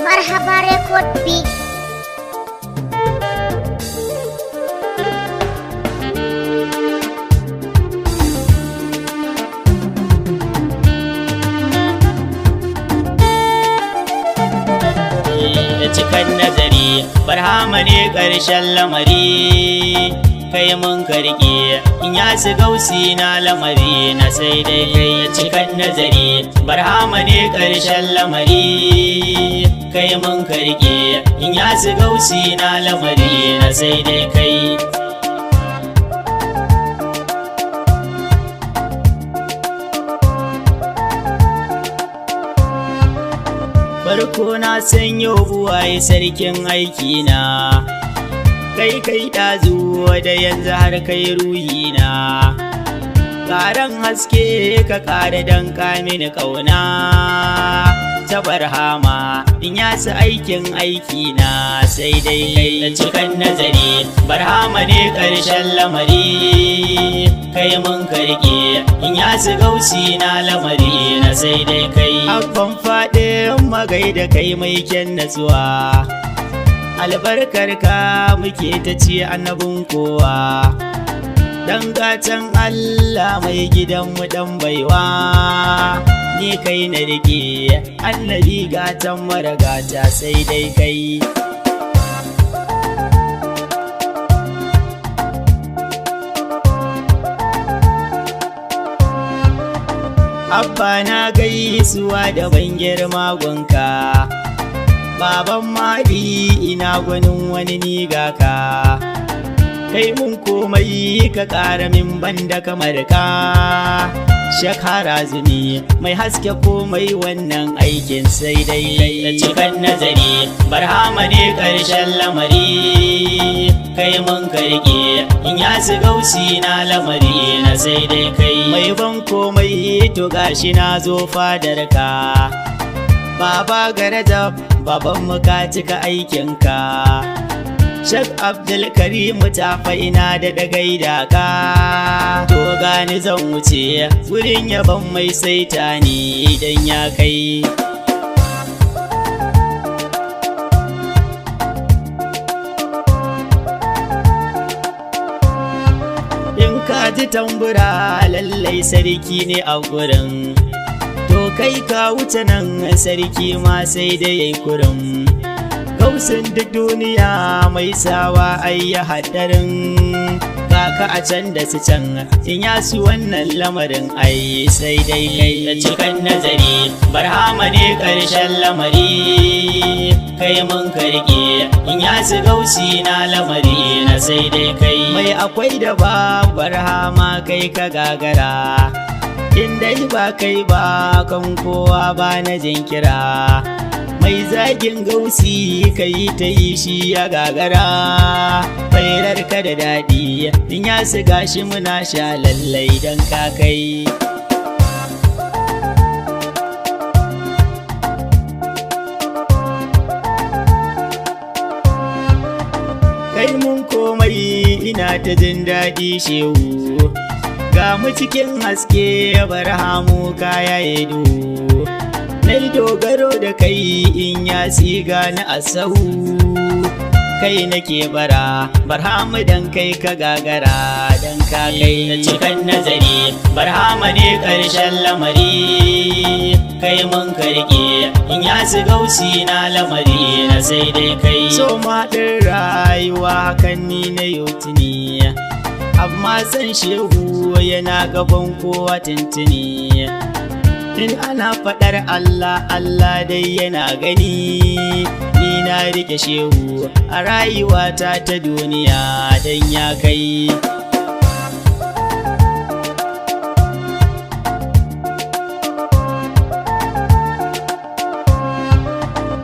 Marhaba Record Big. Cikan nazari barhama ne ƙarshen lamari, kai mun karke in ya su gausi na lamari na sai dai kai. Cikan nazari barhama ne ƙarshen lamari, kai mun karke in ya su gausi na lamari na sai dai kai. Farko na sanyo buwaye sarkin aikina, kai ɗazu da yanzu har kai ruhina. Ƙaran haske ka ƙara don mini ƙauna, ta barhama in yasa aikin aikina sai dai kai. Cikan nazari barhama ne ƙarshen lamari, kai mun karke in yasa gausi na lamari na sai dai kai. Abban faɗin magai da kai mai kyan natsuwa, albarkar ka muke ta ci annabin kowa. Dan gatan Allah mai gidanmu dan baiwa, ni kai na rike annabi gatan mara gata sai dai kai. Abba na gaisuwa da ban girma gunka, baban maɗi ina gwanin wani ni ga ka. Kai mun komai ka ƙara min banda kamar ka, shekara zuni mai haske komai wannan aikin sai dai kai. Cikan nazari barhama ne ƙarshen lamari, kai mun karke in ya su gausi na lamari na sai dai kai. Mai ban komai to gashi na zo fadar ka, baba garajab baban mu ka cika aikinka. Shek Abdulkarim ta ina da gaida ka, to gani zan wuce wurin yaban mai saita ni idan ya kai. In ka ji tambura lallai sarki ne a gurin, to kai ka wuce nan sarki ma sai dai yayi kurin. Gausin duk duniya mai sawa ayya hadarin, kaka a can da su can in ya su wannan lamarin ai sai dai kai. Cikan nazari barhama ne ƙarshen lamari, kai mun karke in ya su gausi na lamari na sai dai kai. Mai akwai da ba barhama kai ka gagara, in dai ba kai ba kan kowa ba na jinkira. Mai zagin gausi ka yi ta yi shi ya gagara, fairar ka da daɗi in ya su gashi muna sha lallai don ka kai. Kai mun komai ina ta jin daɗi shehu, ga mu cikin haske barhamu kaya yedu. Nai dogaro da kai in ya siga na asahu, kai nake bara barhama dan kai ka gagara dan ka kai. Cikan nazari barhama ne ƙarshen lamari, kai mun karke in ya su gausi na lamari na sai dai kai. So maɗin rayuwa kan ni na yautuni, amma san shehu yana gaban kowa tuntuni. In ana faɗar Allah, Allah dai yana gani, ni na rike shehu a rayuwata ta duniya don ya kai.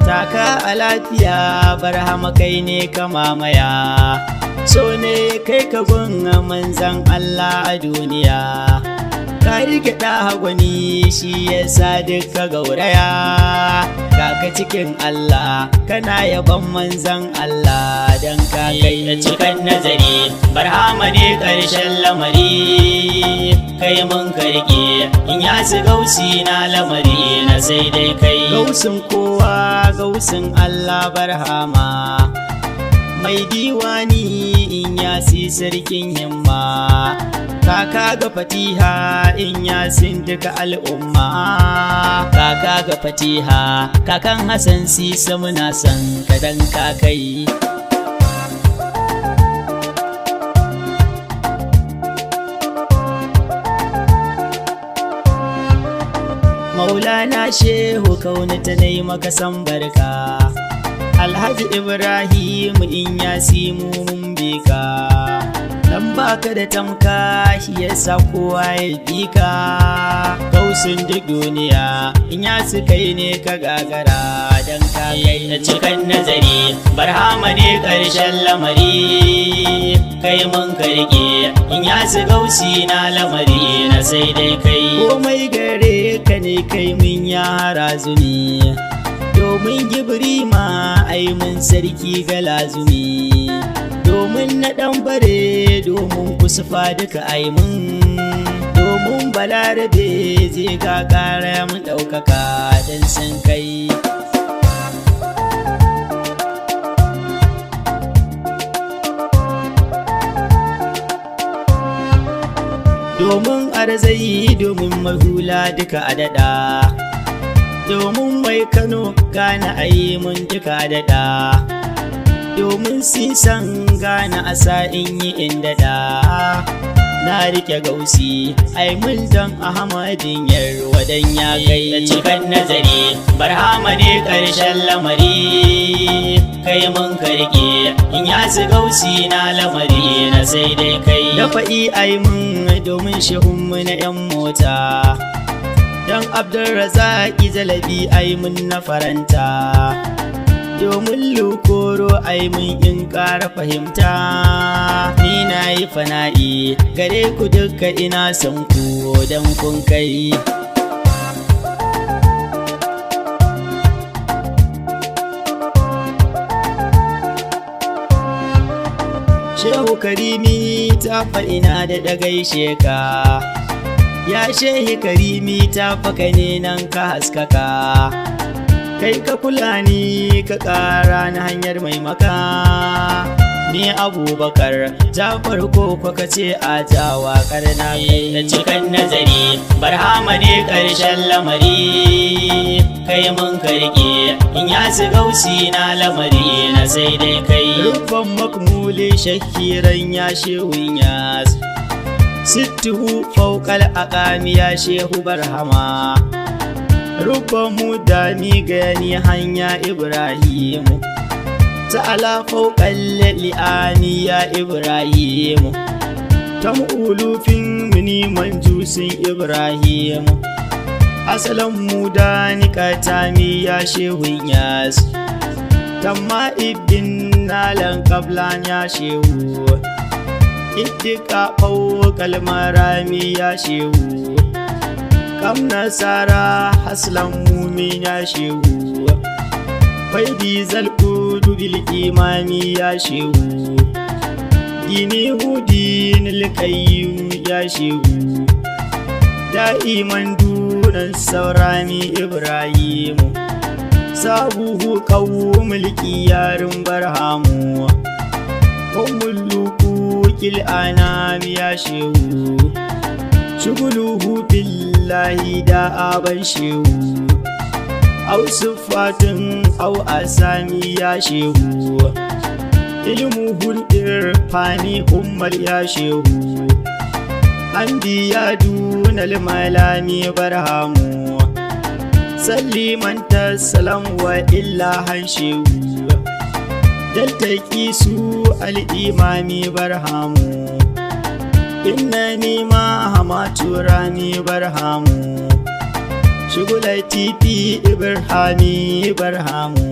Taka a lafiya barhama kai ne ka mamaya, so ne kai ka gun manzan Allah a duniya. ka rike ɗa gwani shi yasa duka gauraya kaka cikin Allah kana yaban manzan Allah dan ka kai da cikin nazari barhama ne ƙarshen lamari kai mun karke in ya su gausi na lamari na sai dai kai gausin kowa gausin Allah barhama mai diwani in ya si sarkin himma kaka ga fatiha in ya sin duka al'umma kaka ga fatiha kakan Hassan sisa muna san kadan kakai Maulana Shehu kaunata nai maka san barka Alhaji Ibrahim in ya simu mun bika dan baka da tamka shi yasa kowa ya bika gausin duk duniya in ya su kai ne ka gagara dan ka kai da cikin nazari barhama ne ƙarshen lamari kai mun karke in ya su gausi na lamari na sai dai kai komai gare ka ne kai mun yara zuni domin gibri ma ai mun sarki ga lazumi domin na ɗan bare domin kusurfa duka ai mun domin balarabe zai gagara mun ɗaukaka don san kai domin arzai domin mahula duka adada domin mai Kano gana ayi mun duka daɗa domin sisan gana asa in yi inda da na rike gausi ai mun dan Ahmadin yarwa dan ya kai da cikin nazari barhama ne ƙarshen lamari kai mun karke in ya su gausi na lamari na sai dai kai da fa'i ai mun domin shehunmu na 'yan mota don Abdulrazaki Jalabi ai mun na faranta domin lukoro ai mun in ƙara fahimta ni na yi fana'i gare ku duka ina son ku don kun kai Shehu Karimi ta ina da gaishe ka ya shehi Karimi ta faka ne nan ka haskaka kai ka kula ni ka ƙara na hanyar mai maka ni Abubakar ta farko ko ka ce a jawa karna kai da cikin nazari barhama ne ƙarshen lamari kai mun karke in ya su gausi na lamari na sai dai kai rufan makmuli shakiran ya shehun yas sittuhu fauƙal aqami ya shehu barhama rubban mu dami gani hanya Ibrahimu ta'ala fauƙal li'ani ya Ibrahimu tam ulufin mini manjusin Ibrahimu asalan mu dani katami ya shehun yas tamma ibn nalan qablan ya shehu ittika fauƙal marami ya shehu kam nasara haslan mumin ya shehu faidi zalkudu bil imami ya shehu dini hudin likayyum ya shehu da'iman dunan saurami Ibrahimu sabuhu qawmul qiyarin barhamu kumuluku kil anami ya shehu shuguluhu billahi da aban shehu au sifatin au asami ya shehu ilmuhul irfani ummal ya shehu anbiya dunal malami barhamu salliman tassalam wa illa han shehu daltaki su al'imami barhamu innani ma hamatu rami barhamu shugulai tifi ibrahimi barhamu